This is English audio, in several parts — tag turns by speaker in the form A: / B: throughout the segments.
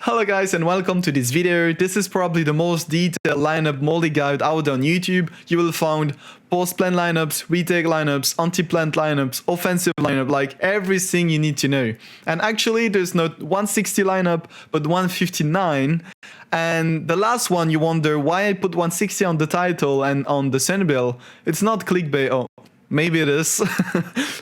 A: Hello guys and welcome to this video. This is probably the most detailed lineup moldy guide out on YouTube. You will find post-plant lineups, retake lineups, anti-plant lineups, offensive lineup, like everything you need to know. And actually there's not 160 lineup but 159. And the last one you wonder why I put 160 on the title and on the Sen bill. It's not clickbait. Oh, maybe it is.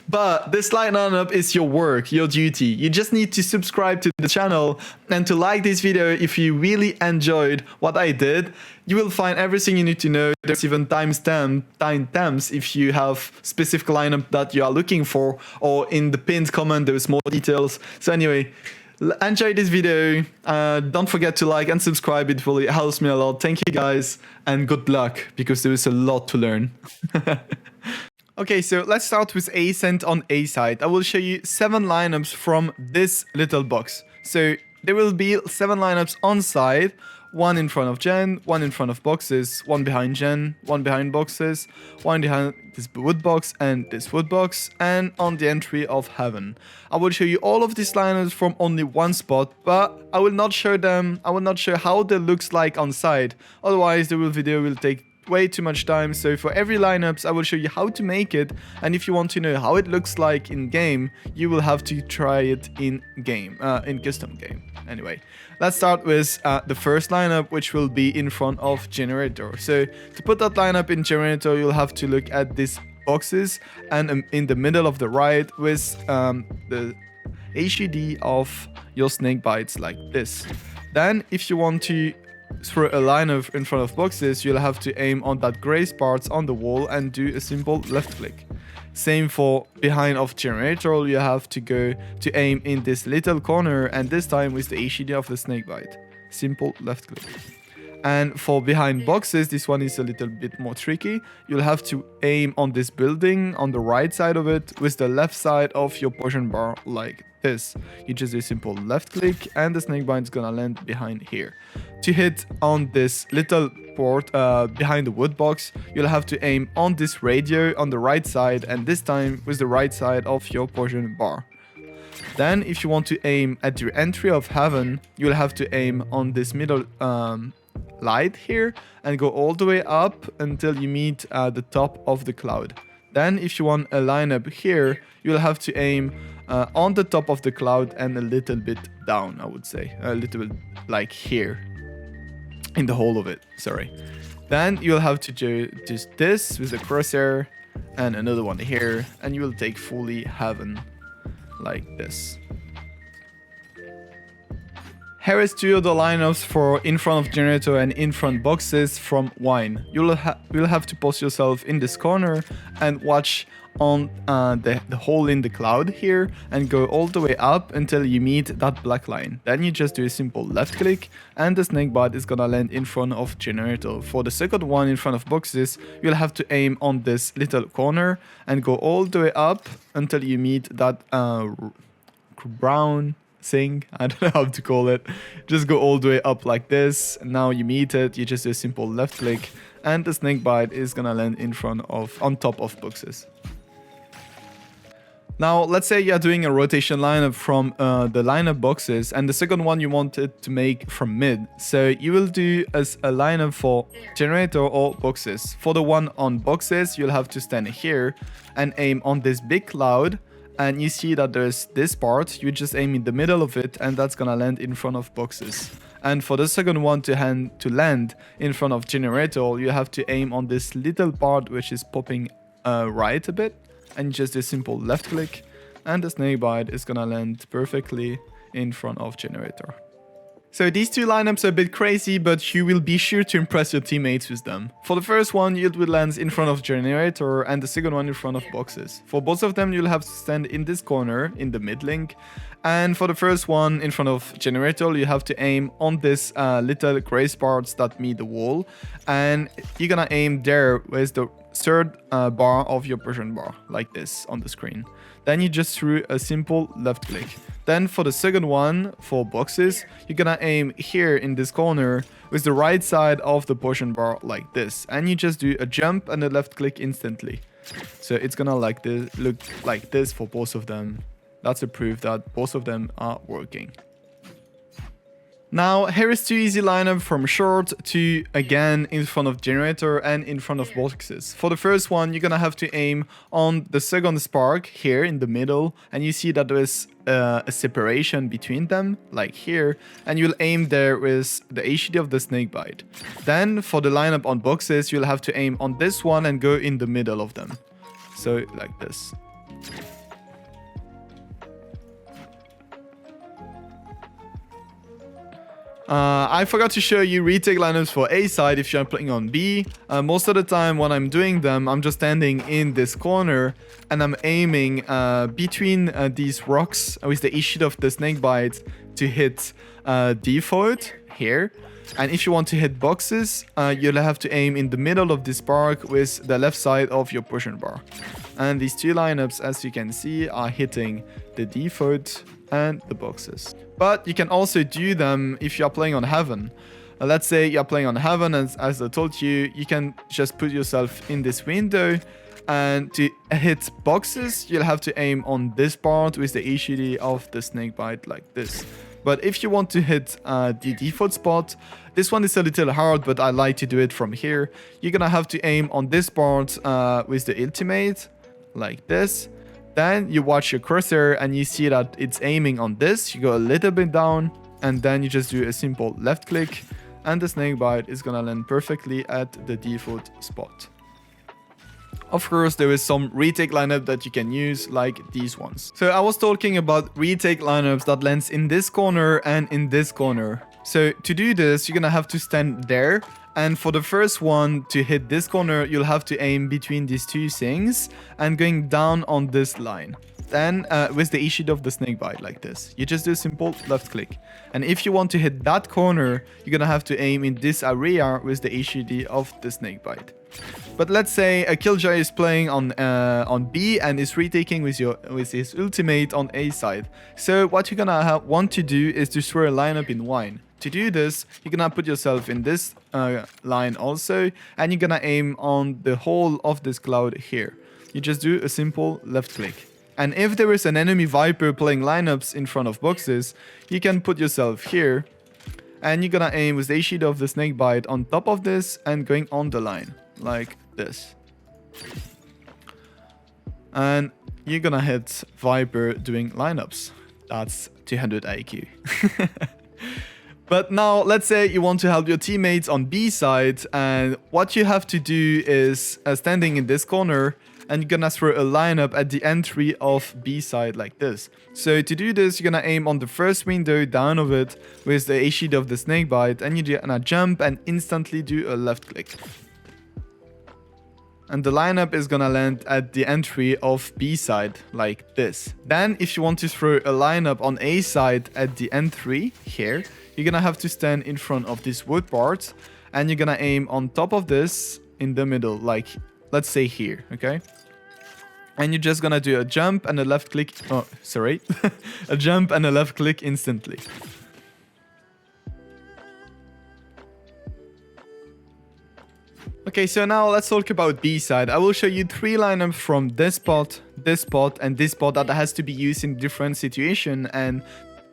A: But this lineup is your work, your duty. You just need to subscribe to the channel and to like this video if you really enjoyed what I did. You will find everything you need to know. There's even timestamps if you have specific lineup that you are looking for, or in the pinned comment there's more details. So anyway, enjoy this video. Don't forget to like and subscribe. It really helps me a lot. Thank you guys and good luck because there is a lot to learn. Okay, so let's start with ASCENT on A side. I will show you 7 lineups from this little box. So there will be 7 lineups on side, 1 in front of Gen, 1 in front of boxes, 1 behind Gen, 1 behind boxes, 1 behind this wood box and this wood box, and on the entry of Heaven. I will show you all of these lineups from only one spot, but I will not show them. I will not show how they looks like on side. Otherwise, the video will take way too much time. So for every lineups I will show you how to make it, and if you want to know how it looks like in game, you will have to try it in game, in custom game. Anyway, let's start with the first lineup, which will be in front of generator. So to put that lineup in generator, you'll have to look at these boxes, and in the middle of the right with the HUD of your snake bites like this. Then if you want to throw a lineup in front of boxes, you'll have to aim on that gray parts on the wall and do a simple left click. Same for behind of generator, you have to go to aim in this little corner, and this time with the HUD of the snake bite. Simple left click. And for behind boxes, this one is a little bit more tricky. You'll have to aim on this building on the right side of it with the left side of your position bar like this. You just do a simple left click and the snake bite is gonna land behind here. To hit on this little port behind the wood box, you'll have to aim on this radio on the right side, and this time with the right side of your position bar. Then if you want to aim at the entry of Heaven, you'll have to aim on this middle light here and go all the way up until you meet the top of the cloud. Then if you want a lineup here, you'll have to aim on the top of the cloud and a little bit down, I would say. A little bit like here. In the whole of it, sorry. Then you'll have to do just this with the crosshair and another one here, and you will take fully Heaven like this. Here is 2 other lineups for in front of generator and in front boxes from Wine. You'll have to pause yourself in this corner and watch on the hole in the cloud here and go all the way up until you meet that black line. Then you just do a simple left click and the snake bite is gonna land in front of generator. For the second one in front of boxes, you'll have to aim on this little corner and go all the way up until you meet that brown thing. I don't know how to call it. Just go all the way up like this. Now you meet it, you just do a simple left click and the snake bite is gonna land in front of, on top of boxes. Now, let's say you're doing a rotation lineup from the lineup boxes, and the second one you wanted to make from mid. So you will do as a lineup for generator or boxes. For the one on boxes, you'll have to stand here and aim on this big cloud. And you see that there's this part, you just aim in the middle of it, and that's gonna land in front of boxes. And for the second one to land in front of generator, you have to aim on this little part which is popping right a bit. And just a simple left click, and the snake bite is gonna land perfectly in front of generator. So these 2 lineups are a bit crazy, but you will be sure to impress your teammates with them. For the first one, it will land in front of generator, and the second one in front of boxes. For both of them, you'll have to stand in this corner in the mid link. And for the first one in front of generator, you have to aim on this little gray parts that meet the wall, and you're gonna aim there with the third bar of your position bar like this on the screen. Then you just throw a simple left click. Then for the second one for boxes, you're gonna aim here in this corner with the right side of the position bar like this, and you just do a jump and a left click instantly. So it's gonna like this, look like this for both of them. That's a proof that both of them are working. Now, here is two easy lineup from short to, again, in front of generator and in front of boxes. For the first one, you're gonna have to aim on the second spark here in the middle, and you see that there is a separation between them, like here, and you'll aim there with the HUD of the snakebite. Then, for the lineup on boxes, you'll have to aim on this one and go in the middle of them. So, like this. I forgot to show you retake lineups for A side if you're playing on B. Most of the time when I'm doing them, I'm just standing in this corner and I'm aiming between these rocks with the issue of the snakebite to hit default here. And if you want to hit boxes, you'll have to aim in the middle of this spark with the left side of your push bar. And these two lineups, as you can see, are hitting the default and the boxes. But you can also do them if you're playing on heaven. Let's say you're playing on heaven, and as I told you, you can just put yourself in this window, and to hit boxes, you'll have to aim on this part with the HUD of the snakebite like this. But if you want to hit the default spot, this one is a little hard, but I like to do it from here. You're gonna have to aim on this part with the ultimate, like this. Then you watch your cursor and you see that it's aiming on this. You go a little bit down and then you just do a simple left click and the snakebite is gonna land perfectly at the default spot. Of course, there is some retake lineup that you can use, like these ones. So I was talking about retake lineups that lands in this corner and in this corner. So to do this, you're gonna have to stand there. And for the first one, to hit this corner, you'll have to aim between these two things and going down on this line. Then with the HUD of the snakebite like this, you just do a simple left click. And if you want to hit that corner, you're gonna have to aim in this area with the HUD of the snakebite. But let's say a Killjoy is playing on B and is retaking with his ultimate on A side. So what you're gonna want to do is to throw a lineup in wine. To do this, you're gonna put yourself in this line also, and you're gonna aim on the whole of this cloud here. You just do a simple left click. And if there is an enemy Viper playing lineups in front of boxes, you can put yourself here, and you're gonna aim with the HUD of the snakebite on top of this and going on the line, like this. And you're gonna hit Viper doing lineups. That's 200 IQ. But now, let's say you want to help your teammates on B side, and what you have to do is standing in this corner, and you're gonna throw a lineup at the entry of B side like this. So to do this, you're gonna aim on the first window down of it with the HUD of the snakebite, and you're gonna jump and instantly do a left click. And the lineup is gonna land at the entry of B side like this. Then if you want to throw a lineup on A side at the entry here, you're gonna have to stand in front of this wood part, and you're gonna aim on top of this in the middle, like let's say here, okay? And you're just gonna do a jump and a left click, oh sorry, a jump and a left click instantly. Okay, so now let's talk about B side. I will show you 3 lineups from this spot, and this spot that has to be used in different situation, and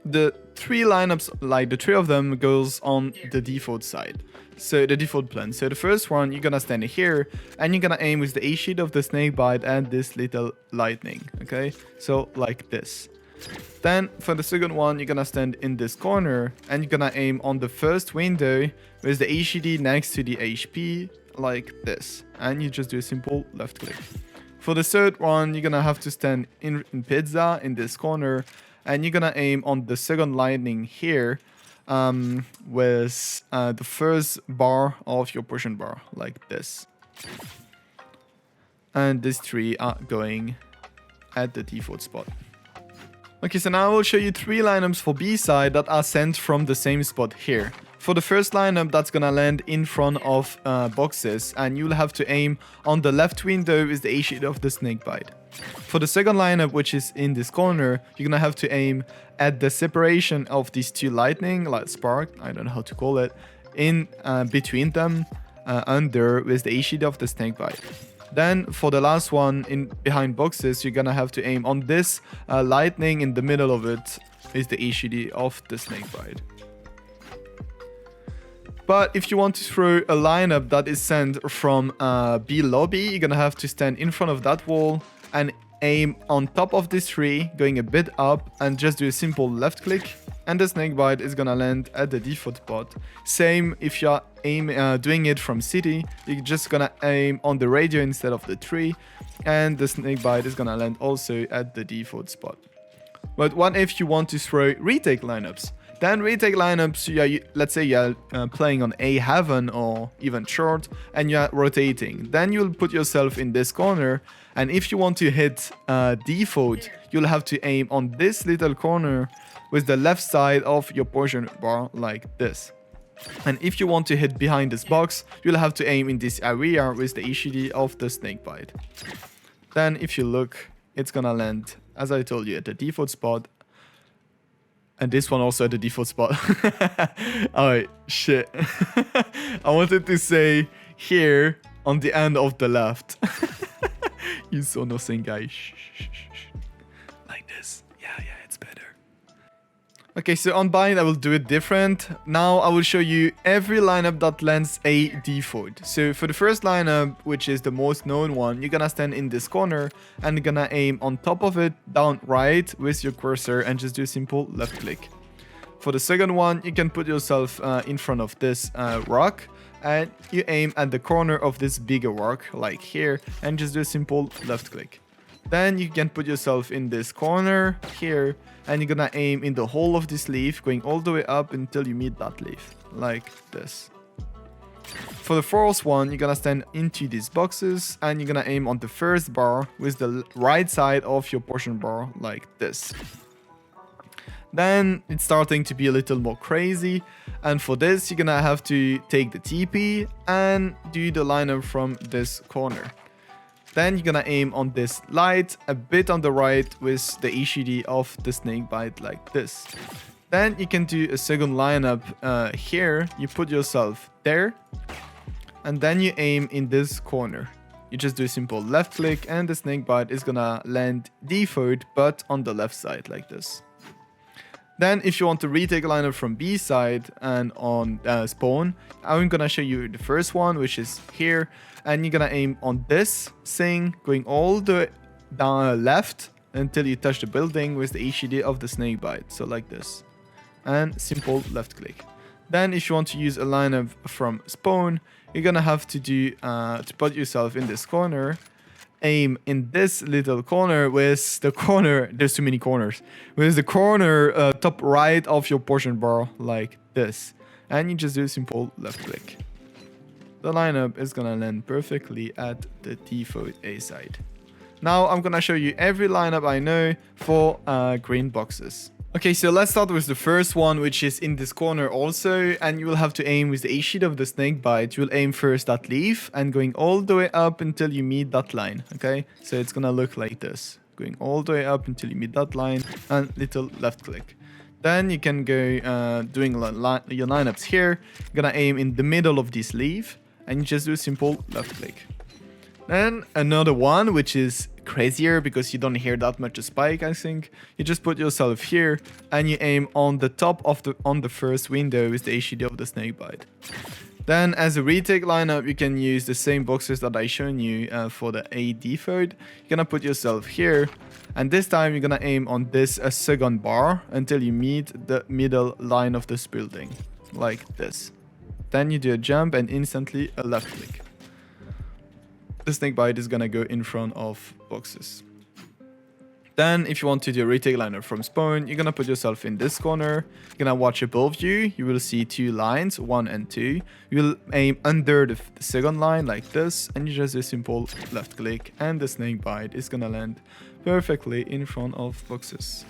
A: the 3 lineups, like the 3 of them, goes on the default side. So the default plan. So the first one, you're gonna stand here and you're gonna aim with the HUD of the snakebite and this little lightning. Okay, so like this. Then for the second one, you're gonna stand in this corner and you're gonna aim on the first window with the HUD next to the HP like this, and you just do a simple left click. For the third one, you're gonna have to stand in pizza in this corner, and you're gonna aim on the second lightning here with the first bar of your push bar like this. And these 3 are going at the default spot. Okay, so now I will show you 3 lineups for B side that are sent from the same spot here. For the first lineup, that's gonna land in front of boxes, and you'll have to aim on the left window with the HUD of the snakebite. For the second lineup, which is in this corner, you're gonna have to aim at the separation of these 2 lightning, like spark, I don't know how to call it, in between them, under with the HUD of the snakebite. Then for the last one, in behind boxes, you're gonna have to aim on this lightning in the middle of it with the HUD of the snakebite. But if you want to throw a lineup that is sent from B lobby, you're gonna have to stand in front of that wall and aim on top of this tree, going a bit up, and just do a simple left click, and the snakebite is gonna land at the default spot. Same if you're doing it from city, you're just gonna aim on the radio instead of the tree, and the snakebite is gonna land also at the default spot. But what if you want to throw retake lineups? Then retake lineups, let's say you're playing on A heaven or even short, and you're rotating. Then you'll put yourself in this corner, and if you want to hit default, you'll have to aim on this little corner with the left side of your portion bar like this. And if you want to hit behind this box, you'll have to aim in this area with the ECD of the snakebite. Then if you look, it's gonna land, as I told you, at the default spot. And this one also at the default spot. Alright, shit. I wanted to say here on the end of the left. You saw nothing, guys. Shh, shh, shh. Like this. Yeah, it's better. Okay, so on bind, I will do it different. Now I will show you every lineup that lands a default. So for the first lineup, which is the most known one, you're gonna stand in this corner and you're gonna aim on top of it, down right with your cursor, and just do a simple left click. For the second one, you can put yourself in front of this rock, and you aim at the corner of this bigger rock, like here, and just do a simple left click. Then you can put yourself in this corner here, and you're gonna aim in the hole of this leaf, going all the way up until you meet that leaf, like this. For the fourth one, you're gonna stand into these boxes, and you're gonna aim on the first bar with the right side of your portion bar, like this. Then it's starting to be a little more crazy, and for this you're gonna have to take the TP and do the lineup from this corner. Then you're gonna aim on this light a bit on the right with the ECD of the snakebite like this. Then you can do a second lineup here. You put yourself there, and then you aim in this corner. You just do a simple left click, and the snakebite is gonna land default but on the left side like this. Then if you want to retake a lineup from B side and on spawn, I'm gonna show you the first one, which is here, and you're gonna aim on this thing, going all the way down left until you touch the building with the ECD of the snakebite, so like this, and simple left click. Then if you want to use a lineup from spawn, you're gonna have to do to put yourself in this corner, aim in this little corner with the corner, there's too many corners, with the corner top right of your portion bar like this, and you just do a simple left click. The lineup is gonna land perfectly at the default A side. Now I'm gonna show you every lineup I know for green boxes. Okay, so let's start with the first one, which is in this corner also, and you will have to aim with the A sheet of the snakebite. You will aim first that leaf and going all the way up until you meet that line, okay? So it's gonna look like this, going all the way up until you meet that line, and little left click. Then you can go doing your lineups here. You're gonna aim in the middle of this leaf, and you just do a simple left click. Then another one, which is crazier because you don't hear that much a spike, I think. You just put yourself here and you aim on the top of the first window with the HUD of the snakebite. Then as a retake lineup, you can use the same boxes that I shown you for the A default. You're gonna put yourself here, and this time you're gonna aim on this second bar until you meet the middle line of this building, like this. Then you do a jump and instantly a left click. The snakebite is gonna go in front of boxes. Then if you want to do a retake lineup from spawn, you're gonna put yourself in this corner. You're gonna watch above you. You will see two lines, 1 and 2. You will aim under the second line like this, and you just do a simple left click, and the snakebite is gonna land perfectly in front of boxes.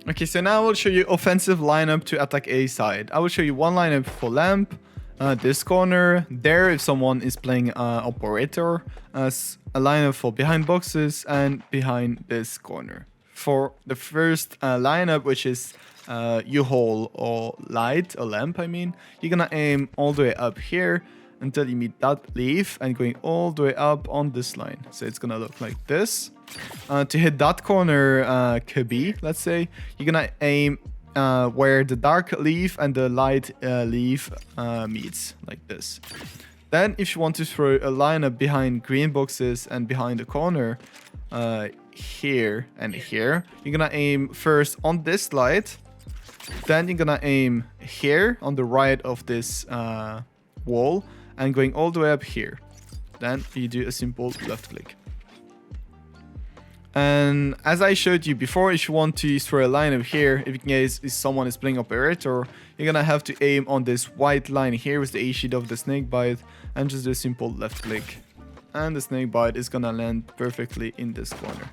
A: Okay, so now I will show you offensive lineup to attack A side. I will show you one lineup for lamp, this corner, there if someone is playing operator, as a lineup for behind boxes, and behind this corner. For the first lineup, which is U-hole or light, or lamp I mean, you're gonna aim all the way up here until you meet that leaf, and going all the way up on this line. So it's gonna look like this. To hit that corner KB, let's say, you're gonna aim where the dark leaf and the light leaf meets, like this. Then if you want to throw a lineup behind green boxes and behind the corner, here and here, you're gonna aim first on this light, then you're gonna aim here on the right of this wall and going all the way up here. Then you do a simple left click. And as I showed you before, if you want to throw a lineup here, if in case someone is playing operator, you're gonna have to aim on this white line here with the A sheet of the snakebite and just do a simple left click. And the snakebite is gonna land perfectly in this corner.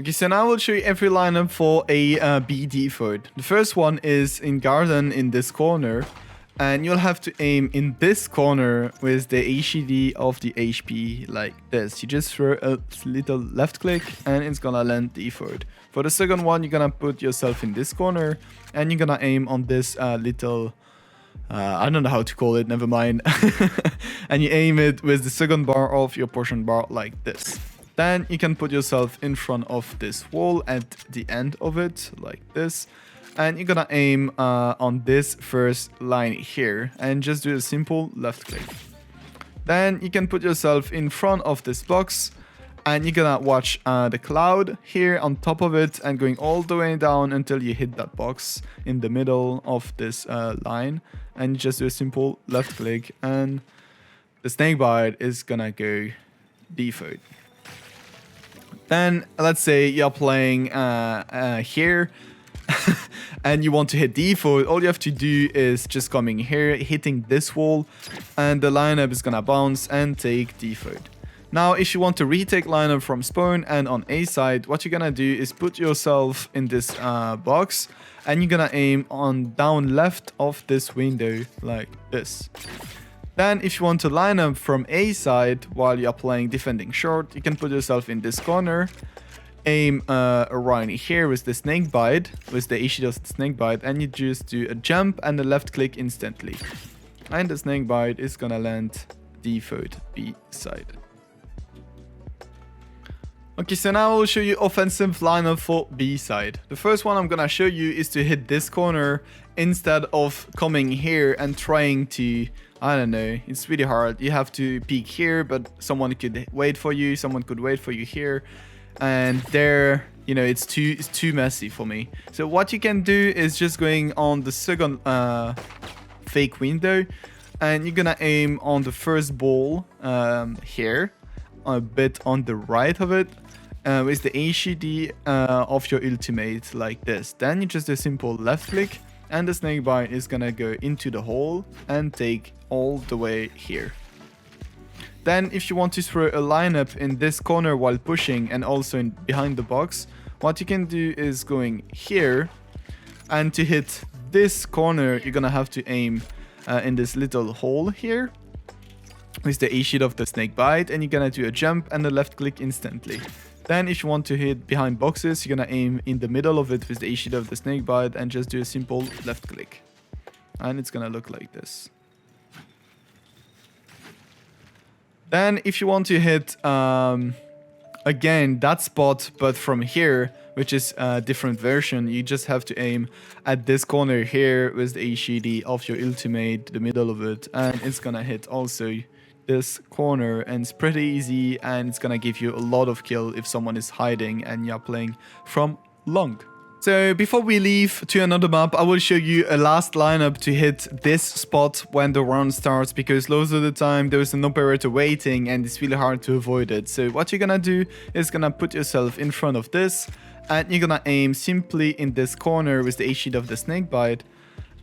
A: Okay, so now I will show you every lineup for a B default. The first one is in garden in this corner. And you'll have to aim in this corner with the HED of the HP like this. You just throw a little left click and it's gonna land default. For the second one, you're gonna put yourself in this corner and you're gonna aim on this little, I don't know how to call it, never mind. And you aim it with the second bar of your portion bar like this. Then you can put yourself in front of this wall at the end of it like this. And you're gonna aim on this first line here and just do a simple left click. Then you can put yourself in front of this box and you're gonna watch the cloud here on top of it and going all the way down until you hit that box in the middle of this line, and you just do a simple left click and the snakebite is gonna go default. Then let's say you're playing here and you want to hit default. All you have to do is just coming here, hitting this wall, and the lineup is gonna bounce and take default. Now if you want to retake lineup from spawn and on A side, what you're gonna do is put yourself in this box and you're gonna aim on down left of this window like this. Then if you want to line up from A side while you're playing defending short, you can put yourself in this corner, aim around here with the snakebite, with the issue of the snakebite, and you just do a jump and a left click instantly. And the snakebite is gonna land default B side. Okay, so now I will show you offensive lineup for B side. The first one I'm gonna show you is to hit this corner instead of coming here and trying to, I don't know, it's really hard. You have to peek here, but someone could wait for you, someone could wait for you here. And there, you know, it's too messy for me. So what you can do is just going on the second fake window, and you're gonna aim on the first ball here, a bit on the right of it, with the HED of your ultimate like this. Then you just do a simple left click, and the snakebite is gonna go into the hole and take all the way here. Then if you want to throw a lineup in this corner while pushing and also behind the box, what you can do is going here, and to hit this corner you're gonna have to aim in this little hole here with the A sheet of the snakebite, and you're gonna do a jump and a left click instantly. Then if you want to hit behind boxes, you're gonna aim in the middle of it with the A sheet of the snakebite and just do a simple left click. And it's gonna look like this. Then if you want to hit again that spot but from here, which is a different version, you just have to aim at this corner here with the HED of your ultimate, the middle of it, and it's gonna hit also this corner, and it's pretty easy, and it's gonna give you a lot of kill if someone is hiding and you're playing from long. So before we leave to another map, I will show you a last lineup to hit this spot when the round starts, because loads of the time there's an operator waiting and it's really hard to avoid it. So what you're gonna do is gonna put yourself in front of this, and you're gonna aim simply in this corner with the A sheet of the snakebite,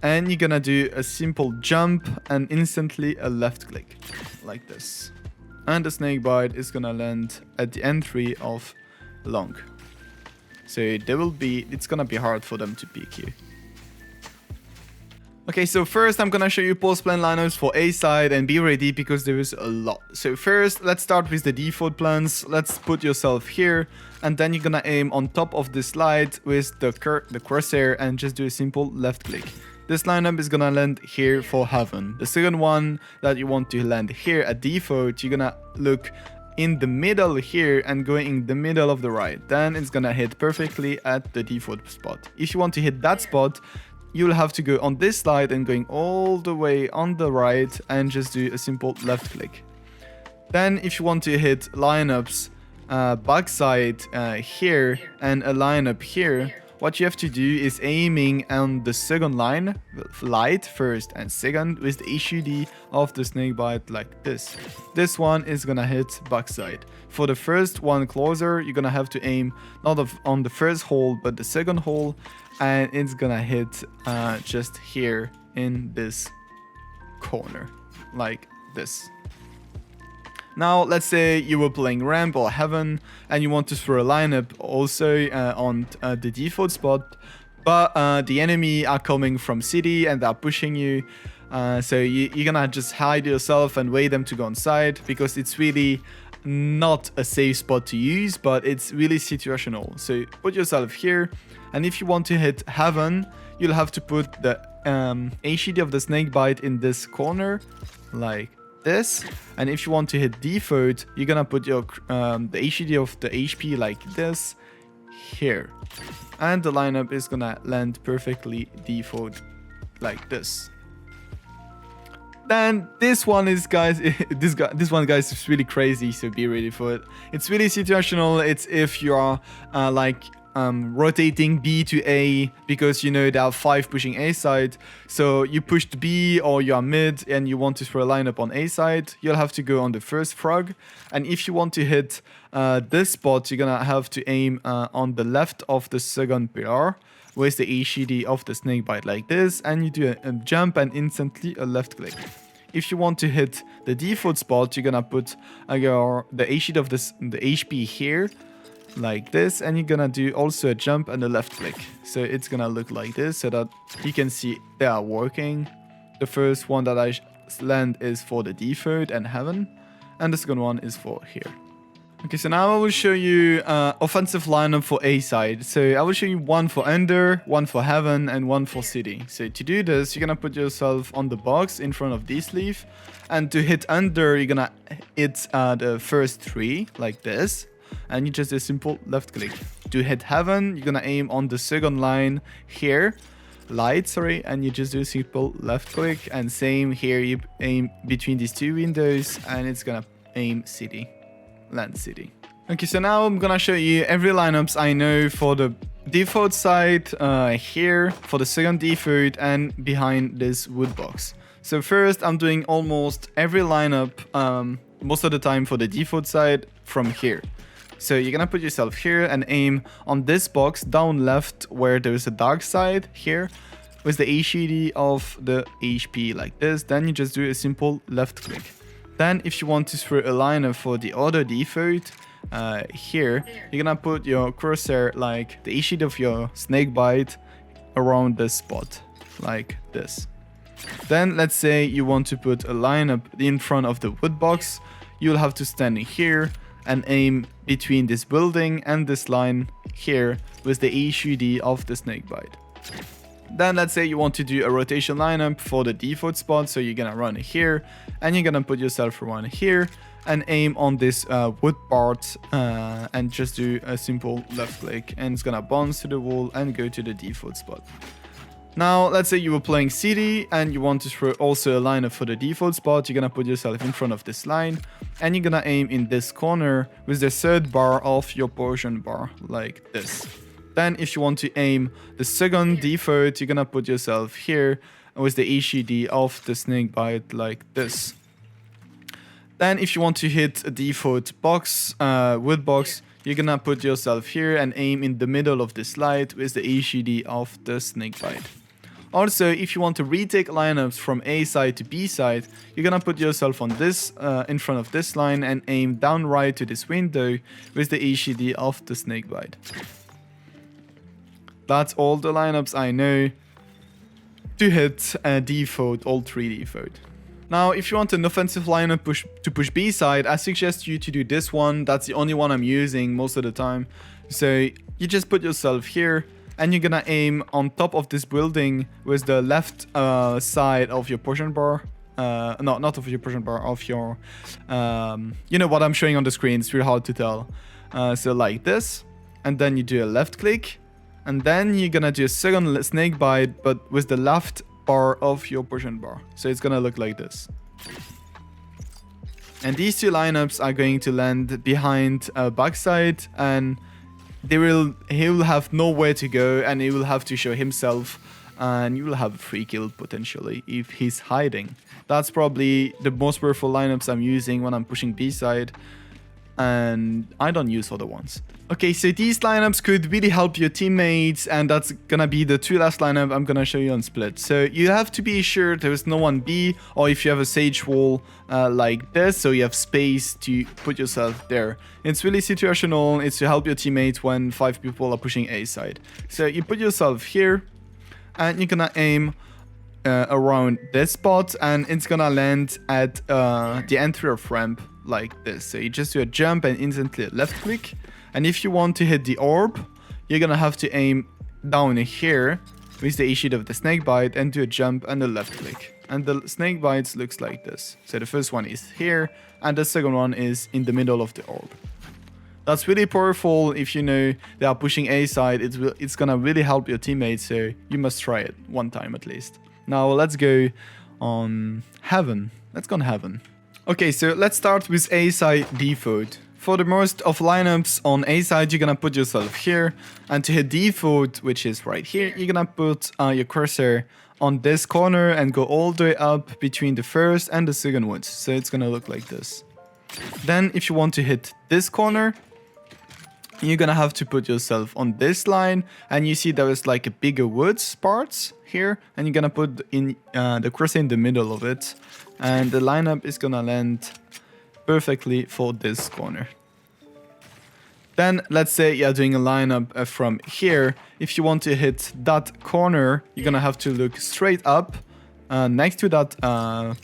A: and you're gonna do a simple jump and instantly a left click like this. And the snakebite is gonna land at the entry of long. So it's gonna be hard for them to peek you. Okay, so first I'm gonna show you post-plan lineups for A side, and be ready because there is a lot. So first, let's start with the default plans. Let's put yourself here, and then you're gonna aim on top of the slide with the crosshair and just do a simple left click. This lineup is gonna land here for heaven. The second one that you want to land here at default, you're gonna look in the middle here and going in the middle of the right. Then it's gonna hit perfectly at the default spot. If you want to hit that spot, you'll have to go on this slide and going all the way on the right and just do a simple left click. Then if you want to hit lineups backside here and a lineup here, what you have to do is aiming on the second line, light first and second, with the HUD of the snakebite like this. This one is gonna hit backside. For the first one closer, you're gonna have to aim not on the first hole but the second hole, and it's gonna hit just here in this corner like this. Now, let's say you were playing ramp or heaven and you want to throw a lineup also on the default spot, but the enemy are coming from city and they're pushing you. So you're gonna just hide yourself and wait them to go on side, because it's really not a safe spot to use, but it's really situational. So put yourself here, and if you want to hit heaven, you'll have to put the HUD of the snakebite in this corner like this. And if you want to hit default, you're gonna put your the HUD of the HP like this here, and the lineup is gonna land perfectly default like this. Then this one is, guys, this one, guys, is really crazy, so be ready for it. It's really situational. It's if you are rotating B to A, because you know there are 5 pushing A side. So you pushed B or you are mid and you want to throw a lineup on A side, you'll have to go on the first frog. And if you want to hit this spot, you're gonna have to aim on the left of the second pillar with the HUD of the snakebite like this, and you do a jump and instantly a left click. If you want to hit the default spot, you're gonna put the HUD of the HP here like this, and you're gonna do also a jump and a left click. So it's gonna look like this, so that you can see they are working. The first one that I land is for the default and heaven, and the second one is for here. Okay, so now I will show you offensive lineup for A side. So I will show you one for under, one for heaven, and one for city. So to do this, you're gonna put yourself on the box in front of this leaf, and to hit under, you're gonna hit the first 3 like this, and you just do a simple left click. To hit heaven, you're gonna aim on the second line here, light, sorry, and you just do a simple left click, and same here, you aim between these 2 windows, and it's gonna aim city. Land city. Okay, so now I'm gonna show you every lineups I know for the default side here, for the second default, and behind this wood box. So first, I'm doing almost every lineup most of the time for the default side from here. So you're gonna put yourself here and aim on this box down left where there's a dark side here with the HUD of the HP like this. Then you just do a simple left click. Then if you want to throw a lineup for the other default here, you're gonna put your crosshair like the HUD of your snakebite around this spot like this. Then let's say you want to put a lineup in front of the wood box, you'll have to stand here and aim between this building and this line here with the HUD of the snakebite. Then let's say you want to do a rotation lineup for the default spot, so you're gonna run here and you're gonna put yourself around here and aim on this wood part and just do a simple left click, and it's gonna bounce to the wall and go to the default spot. Now let's say you were playing city and you want to throw also a lineup for the default spot. You're gonna put yourself in front of this line and you're gonna aim in this corner with the third bar of your portion bar like this. Then if you want to aim the second default, you're gonna put yourself here with the HUD of the snakebite like this. Then if you want to hit a default box, wood box, you're gonna put yourself here and aim in the middle of the slide with the HUD of the snakebite. Also, if you want to retake lineups from A side to B side, you're gonna put yourself on this in front of this line and aim down right to this window with the HUD of the snakebite. That's all the lineups I know to hit default, all 3 default. Now, if you want an offensive lineup to push B side, I suggest you to do this one. That's the only one I'm using most of the time. So you just put yourself here and you're gonna aim on top of this building with the left side of your portion bar no, not of your position bar, of your, you know what I'm showing on the screen. It's really hard to tell. So like this, and then you do a left click, and then you're gonna do a second snake bite, but with the left bar of your position bar. So it's gonna look like this. And these two lineups are going to land behind backside, and he will have nowhere to go, and he will have to show himself, and you will have a free kill potentially if he's hiding. That's probably the most powerful lineups I'm using when I'm pushing B side, and I don't use other ones. Okay, so these lineups could really help your teammates, and that's gonna be the two last lineup I'm gonna show you on split. So you have to be sure there is no one B, or if you have a sage wall like this, so you have space to put yourself there. It's really situational. It's to help your teammates when 5 people are pushing A side. So you put yourself here, and you're gonna aim around this spot, and it's gonna land at the entry of ramp like this. So you just do a jump and instantly left click. And if you want to hit the orb, you're gonna have to aim down here with the E-sheet of the snake bite and do a jump and a left click. And the snake bites looks like this. So the first one is here, and the second one is in the middle of the orb. That's really powerful. If you know they are pushing A side, it's gonna really help your teammates, so you must try it one time at least. Now let's go on Heaven. Let's go on Heaven. Okay, so let's start with A side default. For the most of lineups on A side, you're gonna put yourself here, and to hit default, which is right here, you're gonna put your cursor on this corner and go all the way up between the first and the second woods. So it's gonna look like this. Then if you want to hit this corner, you're gonna have to put yourself on this line, and you see there is like a bigger woods parts here, and you're gonna put in the cursor in the middle of it, and the lineup is gonna land perfectly for this corner. Then let's say you're doing a lineup from here. If you want to hit that corner, you're gonna have to look straight up next to that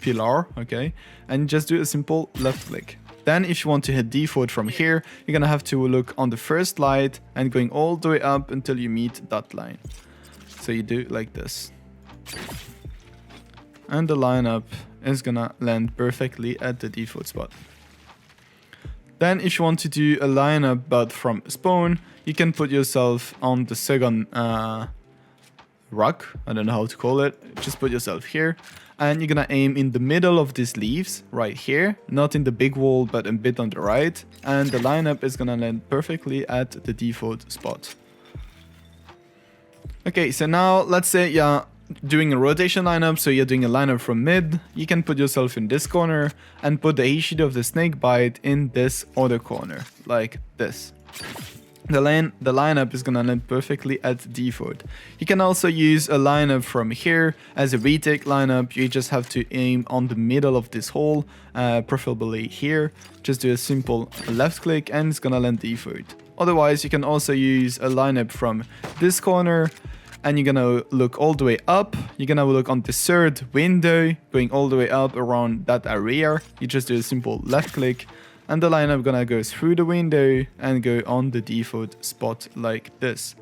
A: pillar, okay, and just do a simple left click. Then if you want to hit default from here, you're gonna have to look on the first light and going all the way up until you meet that line. So you do like this. And the lineup is gonna land perfectly at the default spot. Then if you want to do a lineup but from spawn, you can put yourself on the second rock. I don't know how to call it. Just put yourself here. And you're gonna aim in the middle of these leaves right here, not in the big wall but a bit on the right, and the lineup is gonna land perfectly at the default spot. Okay, so now let's say you're doing a rotation lineup, so you're doing a lineup from mid. You can put yourself in this corner and put the E-sheet of the snake bite in this other corner, like this. The lineup is gonna land perfectly at default. You can also use a lineup from here as a retake lineup. You just have to aim on the middle of this hole, preferably here. Just do a simple left click and it's gonna land default. Otherwise, you can also use a lineup from this corner, and you're gonna look all the way up. You're gonna look on the third window, going all the way up around that area. You just do a simple left click, and the lineup gonna go through the window and go on the default spot like this.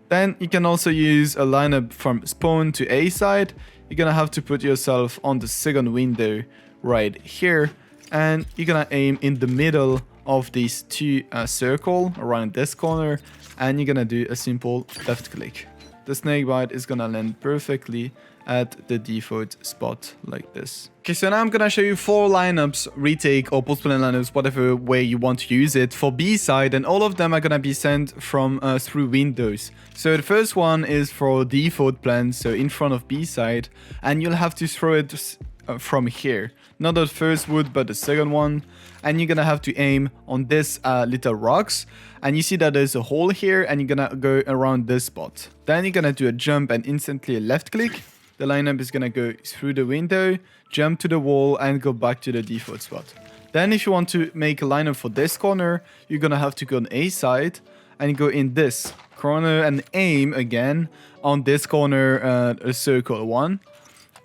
A: Then you can also use a lineup from spawn to A side. You're gonna have to put yourself on the second window right here, and you're gonna aim in the middle of these two circle around this corner, and you're gonna do a simple left click. The snake bite is gonna land perfectly at the default spot like this. Okay, so now I'm gonna show you 4 lineups, retake or post-plan lineups, whatever way you want to use it, for B side, and all of them are gonna be sent from through Windows. So the first one is for default plan, so in front of B side, and you'll have to throw it from here, not the first wood but the second one, and you're gonna have to aim on this little rocks, and you see that there's a hole here, and you're gonna go around this spot. Then you're gonna do a jump and instantly a left click. The lineup is gonna go through the window, jump to the wall, and go back to the default spot. Then if you want to make a lineup for this corner, you're gonna have to go on A side and go in this corner and aim again on this corner, a circle one.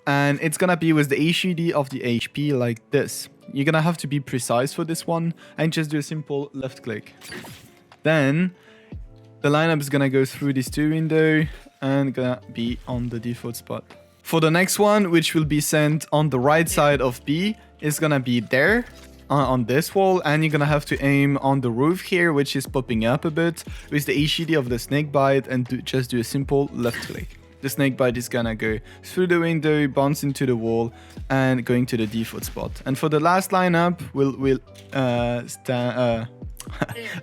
A: And it's gonna be with the HUD of the HP like this. You're gonna have to be precise for this one and just do a simple left click. Then the lineup is gonna go through these two windows and gonna be on the default spot. For the next one, which will be sent on the right side of B, is gonna be there on this wall, and you're gonna have to aim on the roof here, which is popping up a bit with the HUD of the snake bite, and just do a simple left click. The snake bite is gonna go through the window, bounce into the wall, and going to the default spot. And for the last lineup, we'll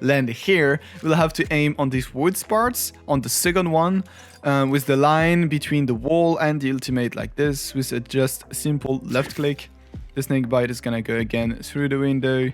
A: land here. We'll have to aim on these wood parts, on the second one, with the line between the wall and the ultimate like this, with a just simple left click. The snake bite is gonna go again through the window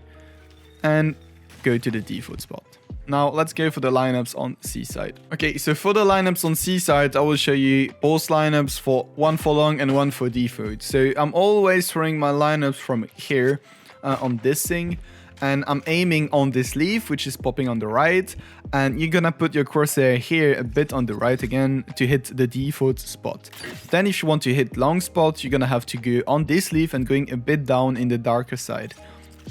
A: and go to the default spot. Now let's go for the lineups on C side. Okay, so for the lineups on C side, I will show you both lineups, for one for long and one for default. So I'm always throwing my lineups from here on this thing, and I'm aiming on this leaf, which is popping on the right, and you're gonna put your crosshair here a bit on the right again to hit the default spot. Then if you want to hit long spots, you're gonna have to go on this leaf and going a bit down in the darker side.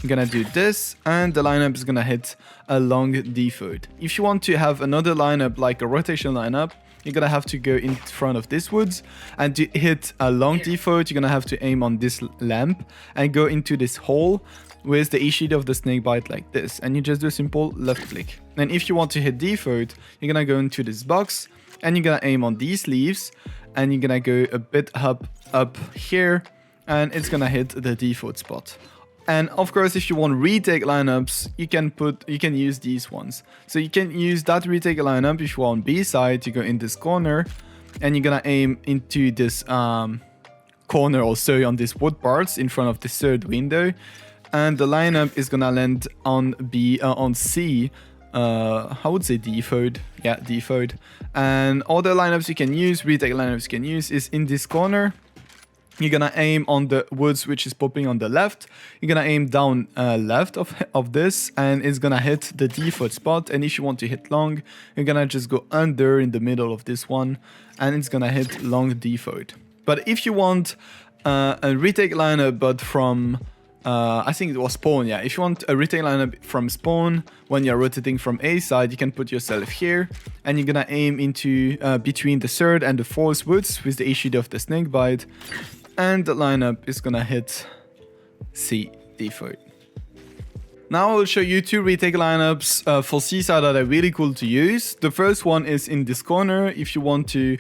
A: I'm gonna do this, and the lineup is gonna hit a long default. If you want to have another lineup like a rotation lineup, you're gonna have to go in front of this woods, and to hit a long default, you're gonna have to aim on this lamp and go into this hole with the HUD of the snake bite like this, and you just do a simple left click. And if you want to hit default, you're gonna go into this box, and you're gonna aim on these leaves, and you're gonna go a bit up here, and it's gonna hit the default spot. And of course, if you want retake lineups, you can use these ones. So you can use that retake lineup if you want B side. You go in this corner, and you're gonna aim into this corner also on these wood parts in front of the third window, and the lineup is gonna land on on C. I would say default. Yeah, default. And other lineups you can use, retake lineups you can use, is in this corner. You're gonna aim on the woods, which is popping on the left. You're gonna aim down left of this, and it's gonna hit the default spot. And if you want to hit long, you're gonna just go under in the middle of this one, and it's gonna hit long default. But if you want a retake lineup, but from I think it was spawn, yeah. If you want a retake lineup from spawn when you're rotating from A side, you can put yourself here, and you're gonna aim into between the third and the fourth woods with the HUD of the snake bite. And the lineup is gonna hit C default. Now I will show you two retake lineups for C side that are really cool to use. The first one is in this corner. If you want to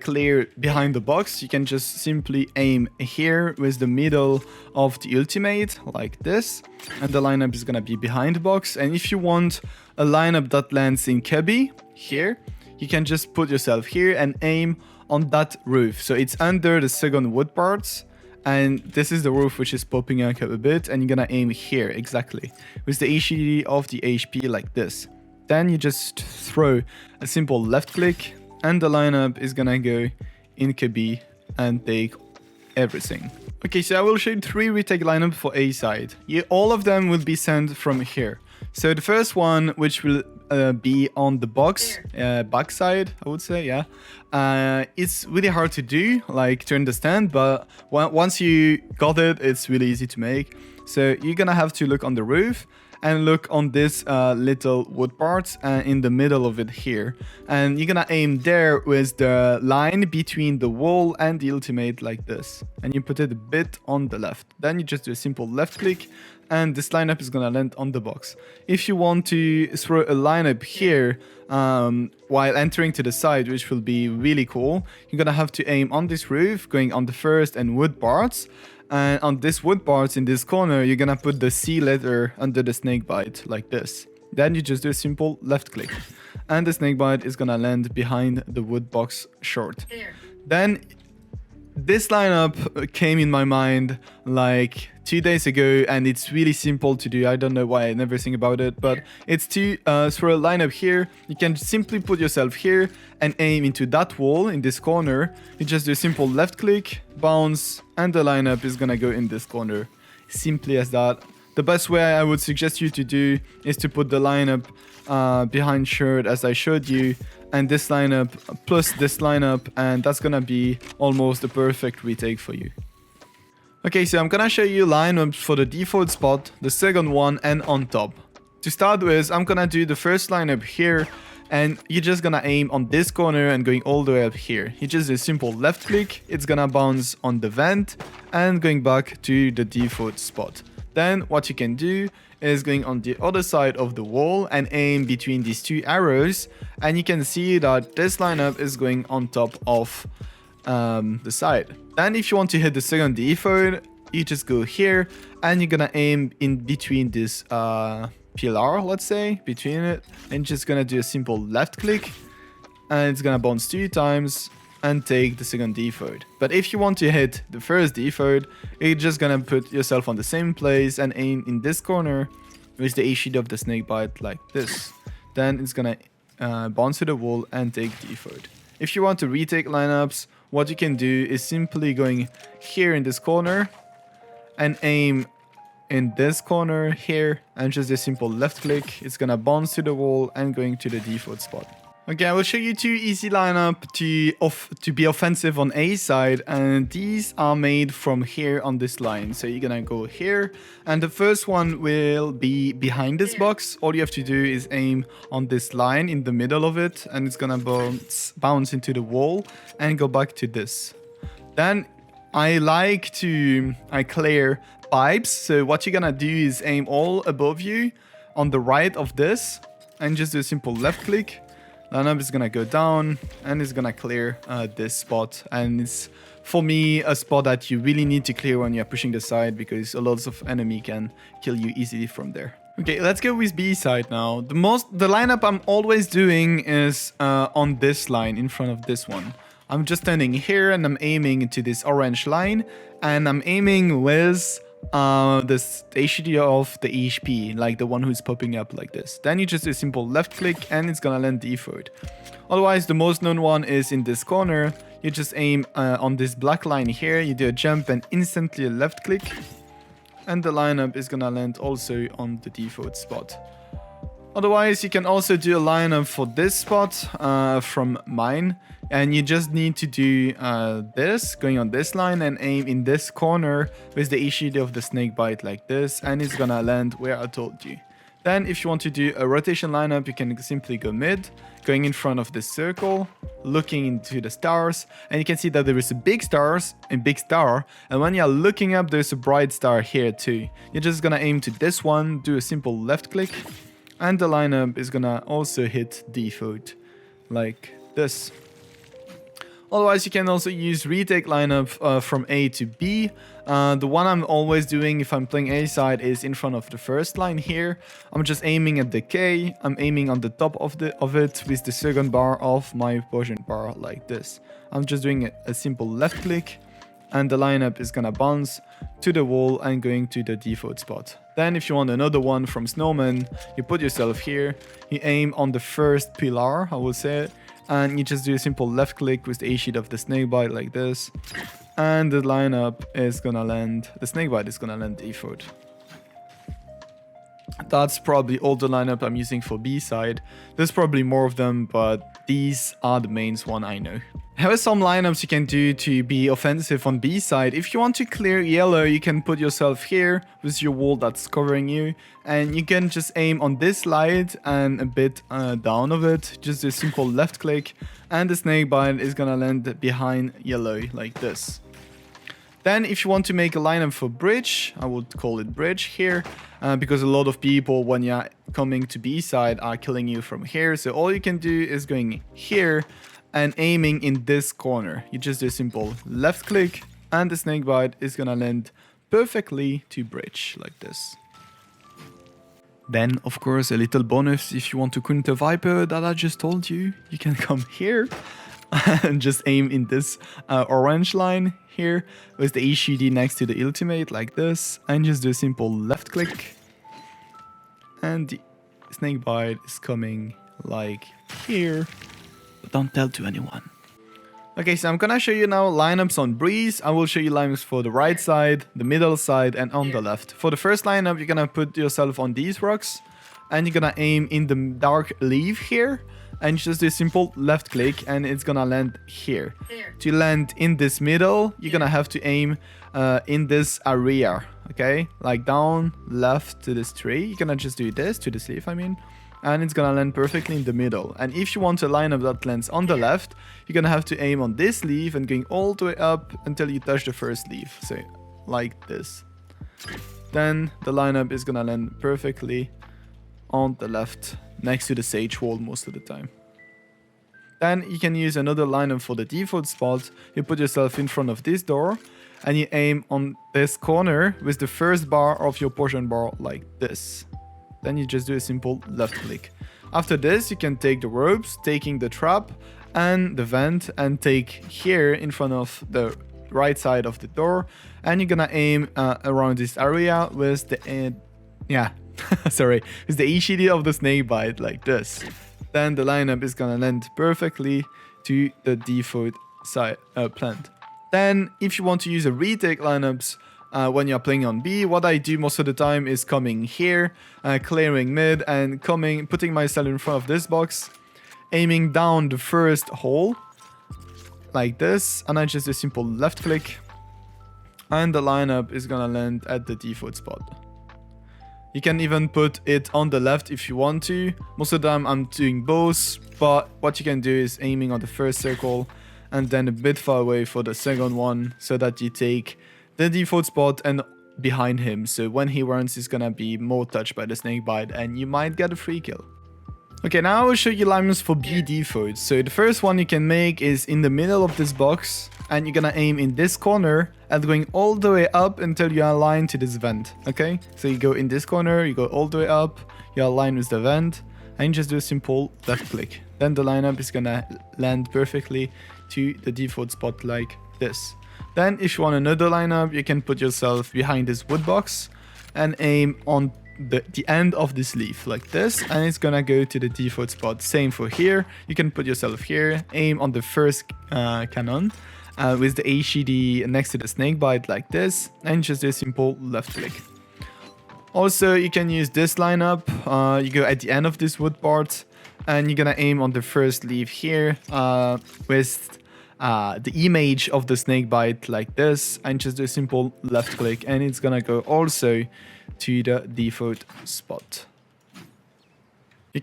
A: clear behind the box, you can just simply aim here with the middle of the ultimate like this, and the lineup is gonna be behind the box. And if you want a lineup that lands in cubby here, you can just put yourself here and aim on that roof. So it's under the second wood parts, and this is the roof which is popping up a bit, and you're gonna aim here exactly with the HUD of the HP like this. Then you just throw a simple left click, and the lineup is gonna go in KB and take everything. Okay, so I will show you three retake lineups for A side. All of them will be sent from here. So the first one, which will be on the box back side, I would say, yeah. It's really hard to do, like to understand, but once you got it, it's really easy to make. So you're gonna have to look on the roof and look on this little wood parts in the middle of it here, and you're gonna aim there with the line between the wall and the ultimate like this, and you put it a bit on the left. Then you just do a simple left click, and this lineup is gonna land on the box. If you want to throw a lineup here while entering to the side, which will be really cool, you're gonna have to aim on this roof, going on the first and wood parts. And on this wood parts in this corner, you're gonna put the C letter under the snake bite like this. Then you just do a simple left click, and the snake bite is gonna land behind the wood box short. Then this lineup came in my mind like 2 days ago, and it's really simple to do. I don't know why I never think about it, but it's to throw a lineup here. You can simply put yourself here and aim into that wall in this corner. You just do a simple left click, bounce, and the lineup is gonna go in this corner. Simply as that. The best way I would suggest you to do is to put the lineup behind shirt as I showed you, and this lineup plus this lineup, and that's gonna be almost the perfect retake for you. Okay, so I'm gonna show you lineups for the default spot, the second one, and on top. To start with, I'm gonna do the first lineup here. and you're just gonna aim on this corner and going all the way up here. You just do a simple left click, it's gonna bounce on the vent and going back to the default spot. Then what you can do is going on the other side of the wall and aim between these two arrows, and you can see that this lineup is going on top of the side. Then if you want to hit the second default, you just go here and you're gonna aim in between this pillar, let's say, between it, and just gonna do a simple left click, and it's gonna bounce 2 times and take the second default. But if you want to hit the first default, you're just gonna put yourself on the same place and aim in this corner with the A sheet of the snakebite like this. Then it's gonna bounce to the wall and take default. If you want to retake lineups, what you can do is simply going here in this corner and aim in this corner here and just a simple left click. It's gonna bounce to the wall and going to the default spot. Okay, I will show you 2 easy lineup to be offensive on A side, and these are made from here on this line. So you're gonna go here, and the first one will be behind this box. All you have to do is aim on this line in the middle of it, and it's gonna bounce into the wall and go back to this. Then I clear pipes. So what you're gonna do is aim all above you on the right of this, and just do a simple left click. Lineup is gonna go down and it's gonna clear this spot, and it's for me a spot that you really need to clear when you're pushing the side, because a lot of enemy can kill you easily from there. Okay, let's go with B side now. The lineup I'm always doing is on this line in front of this one. I'm just standing here and I'm aiming into this orange line, and I'm aiming with this HUD of the HP, like the one who's popping up like this. Then you just do a simple left click and it's gonna land default. Otherwise, the most known one is in this corner. You just aim on this black line here, you do a jump and instantly a left click, and the lineup is gonna land also on the default spot. Otherwise, you can also do a lineup for this spot from mine, and you just need to do this, going on this line and aim in this corner with the HUD of the snakebite like this, and it's gonna land where I told you. Then if you want to do a rotation lineup, you can simply go mid, going in front of this circle, looking into the stars, and you can see that there is a big star, and when you're looking up, there's a bright star here too. You're just gonna aim to this one, do a simple left click, and the lineup is gonna also hit default like this. Otherwise, you can also use retake lineup from A to B. The one I'm always doing if I'm playing A side is in front of the first line here. I'm just aiming at the K. I'm aiming on the top of it with the second bar of my potion bar like this. I'm just doing a simple left click, and the lineup is gonna bounce to the wall and going to the default spot. Then if you want another one from Snowman, you put yourself here, you aim on the first pillar, I will say it, and you just do a simple left click with the A sheet of the snakebite like this, and the lineup is gonna land, the snakebite is gonna land default. That's probably all the lineup I'm using for B side. There's probably more of them, but these are the main one I know. Here are some lineups you can do to be offensive on B side. If you want to clear yellow, you can put yourself here with your wall that's covering you, and you can just aim on this light and a bit down of it. Just a simple left click, and the snakebite is gonna land behind yellow like this. Then if you want to make a lineup for bridge, I would call it bridge here, because a lot of people when you're coming to B side are killing you from here. So all you can do is going here and aiming in this corner. You just do a simple left click, and the snakebite is gonna land perfectly to bridge like this. Then, of course, a little bonus if you want to counter Viper that I just told you. You can come here and just aim in this orange line here with the HUD next to the ultimate like this, and just do a simple left click, and the snakebite is coming like here, but don't tell to anyone. Okay, so I'm gonna show you now lineups on Breeze. I will show you lineups for the right side, the middle side, and on the left. For the first lineup, you're gonna put yourself on these rocks, and you're gonna aim in the dark leaf here, and just do a simple left click, and it's gonna land here. To land in this middle, you're gonna have to aim in this area, okay? Like down, left to this tree. You're gonna just do this, to this leaf, I mean. and it's gonna land perfectly in the middle. And if you want a lineup that lands on the left, you're gonna have to aim on this leaf and going all the way up until you touch the first leaf, so like this. Then the lineup is gonna land perfectly on the left next to the sage wall most of the time. Then you can use another lineup for the default spot. You put yourself in front of this door and you aim on this corner with the first bar of your portion bar like this. Then you just do a simple left click. After this, you can take the ropes, taking the trap and the vent, and take here in front of the right side of the door, and you're gonna aim around this area with the with the ECD of the snakebite like this. Then the lineup is gonna land perfectly to the default side plant. Then if you want to use a retake lineups when you're playing on B, what I do most of the time is coming here, clearing mid, and putting myself in front of this box, aiming down the first hole like this, and I just do a simple left click, and the lineup is gonna land at the default spot. You can even put it on the left if you want to. Most of the time I'm doing both, but what you can do is aiming on the first circle and then a bit far away for the second one, so that you take the default spot and behind him, so when he runs he's gonna be more touched by the snakebite and you might get a free kill. Okay, now I will show you lineups for B defaults. So the first one you can make is in the middle of this box, and you're gonna aim in this corner and going all the way up until you align to this vent. Okay, so you go in this corner, you go all the way up, you align with the vent, and you just do a simple left click. Then the lineup is gonna land perfectly to the default spot like this. Then if you want another lineup, you can put yourself behind this wood box and aim on the end of this leaf like this, and it's gonna go to the default spot. Same for here, you can put yourself here, aim on the first cannon with the HED next to the snakebite like this, and just do a simple left click. Also, you can use this lineup. You go at the end of this wood part, and you're gonna aim on the first leaf here with the image of the snakebite like this, and just do a simple left click, and it's gonna go also to the default spot. You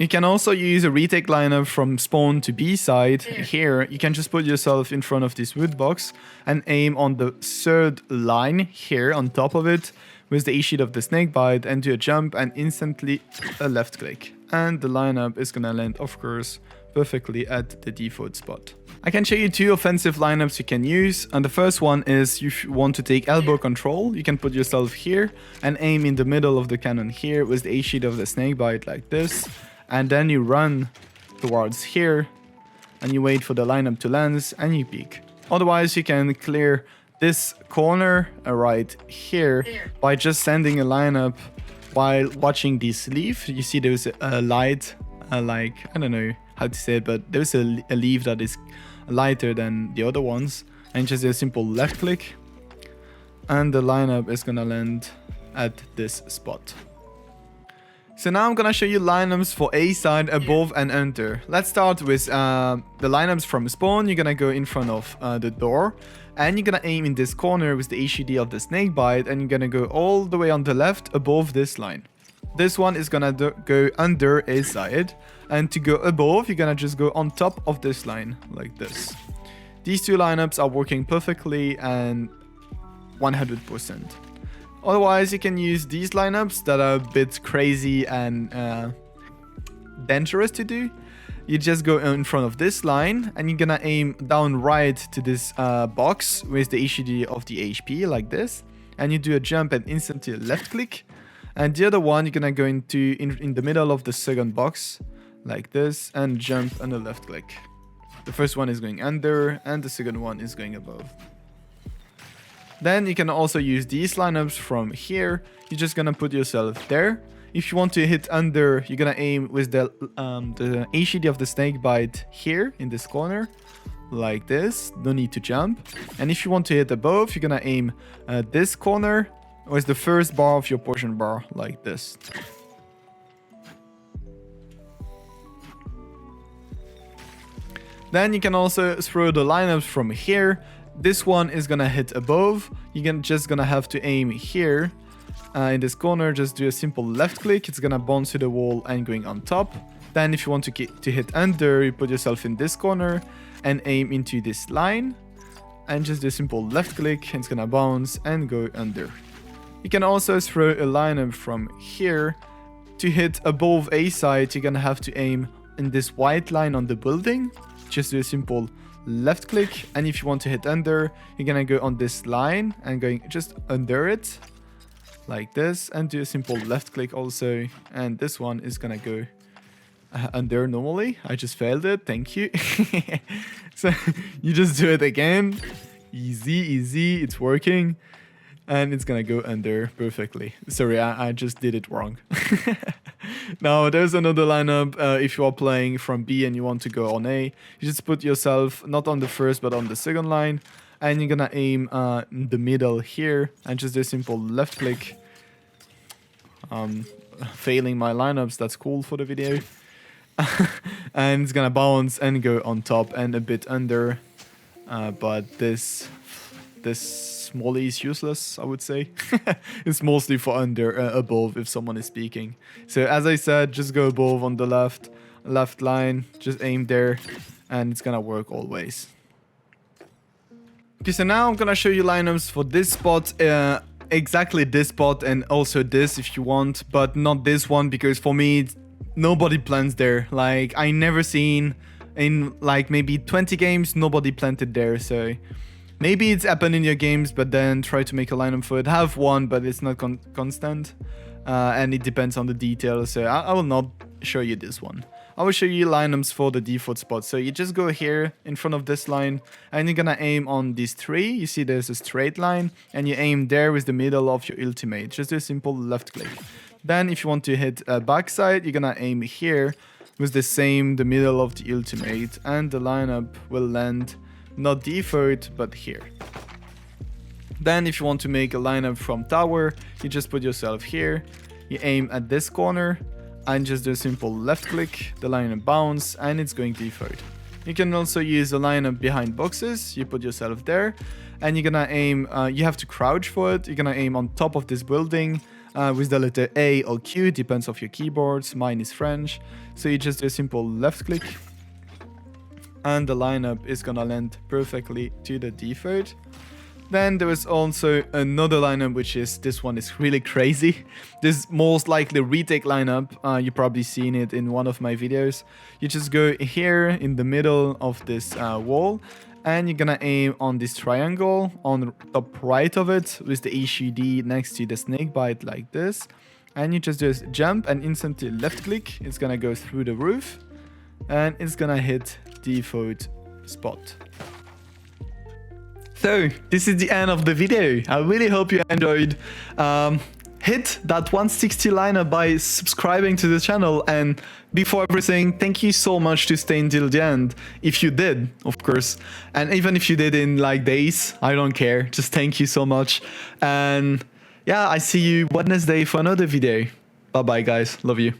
A: can also use a retake lineup from spawn to B side. Here you can just put yourself in front of this wood box and aim on the third line here on top of it with the E-sheet of the snakebite, and do a jump and instantly a left click, and the lineup is gonna land, of course, perfectly at the default spot. I can show you two offensive lineups you can use, and the first one is if you want to take elbow control, you can put yourself here and aim in the middle of the cannon here with the A-sheet of the snakebite like this, and then you run towards here and you wait for the lineup to land and you peek. Otherwise you can clear this corner right here by just sending a lineup while watching this leaf. You see there's a light, like, I don't know how to say it, but there's a leaf that is lighter than the other ones, and just a simple left click, and the lineup is gonna land at this spot. So now I'm gonna show you lineups for A side, above and under. Let's start with the lineups from spawn. You're gonna go in front of the door, and you're gonna aim in this corner with the HED of the snakebite, and you're gonna go all the way on the left above this line. This one is gonna go under A side, and to go above, you're gonna just go on top of this line like this. These two lineups are working perfectly and 100%. Otherwise, you can use these lineups that are a bit crazy and dangerous to do. You just go in front of this line, and you're gonna aim down right to this box with the HED of the HP like this, and you do a jump and instantly left click. And the other one, you're gonna go into in the middle of the second box like this and jump and a left click. The first one is going under and the second one is going above. Then you can also use these lineups from here. You're just gonna put yourself there. If you want to hit under, you're gonna aim with the HED of the snakebite here in this corner like this. No need to jump. And if you want to hit above, you're gonna aim this corner with the first bar of your portion bar like this. Then you can also throw the lineups from here. This one is gonna hit above. You're just gonna have to aim here in this corner, just do a simple left click. It's gonna bounce to the wall and going on top. Then if you want to hit enter, you put yourself in this corner and aim into this line. And just do a simple left click, it's gonna bounce and go under. You can also throw a lineup from here. To hit above A side, you're gonna have to aim in this white line on the building. Just do a simple left click, and if you want to hit under, you're gonna go on this line and going just under it like this, and do a simple left click also, and this one is gonna go under normally. I just failed it, thank you. So you just do it again, easy, it's working, and it's gonna go under perfectly. Sorry, I just did it wrong. Now there's another lineup. If you are playing from B and you want to go on A, you just put yourself not on the first but on the second line, and you're gonna aim in the middle here and just do a simple left click. Failing my lineups, that's cool for the video. And it's gonna bounce and go on top and a bit under, but this smally is useless, I would say. It's mostly for under, above if someone is speaking. So as I said, just go above on the left line, just aim there, and it's gonna work always. Okay, so now I'm gonna show you lineups for this spot, exactly this spot, and also this if you want, but not this one, because for me nobody plants there. Like, I never seen in like maybe 20 games nobody planted there. So maybe it's happened in your games, but then try to make a lineup for it. Have one, but it's not constant, and it depends on the details. So I will not show you this one. I will show you lineups for the default spot. So you just go here in front of this line, and you're gonna aim on these three. You see there's a straight line, and you aim there with the middle of your ultimate. Just do a simple left click. Then if you want to hit a backside, you're gonna aim here with the middle of the ultimate, and the lineup will land not default but here. Then if you want to make a lineup from tower, you just put yourself here, you aim at this corner, and just do a simple left click, the lineup bounce, and it's going default. You can also use a lineup behind boxes. You put yourself there, and you're gonna aim, you have to crouch for it. You're gonna aim on top of this building with the letter A or Q, depends on your keyboards. Mine is French. So you just do a simple left click, and the lineup is gonna land perfectly to the default. Then there is also another lineup, which is, this one is really crazy. This is most likely retake lineup. You've probably seen it in one of my videos. You just go here in the middle of this wall, and you're gonna aim on this triangle on the top right of it with the HUD next to the snake bite like this. And you just do a jump and instantly left click. It's gonna go through the roof, and it's gonna hit default spot. So this is the end of the video. I really hope you enjoyed. Hit that 160 lineup by subscribing to the channel, and before everything, thank you so much to stay until the end. If you did, of course, and even if you did in like days, I don't care. Just thank you so much. And yeah, I see you Wednesday for another video. Bye bye guys, love you.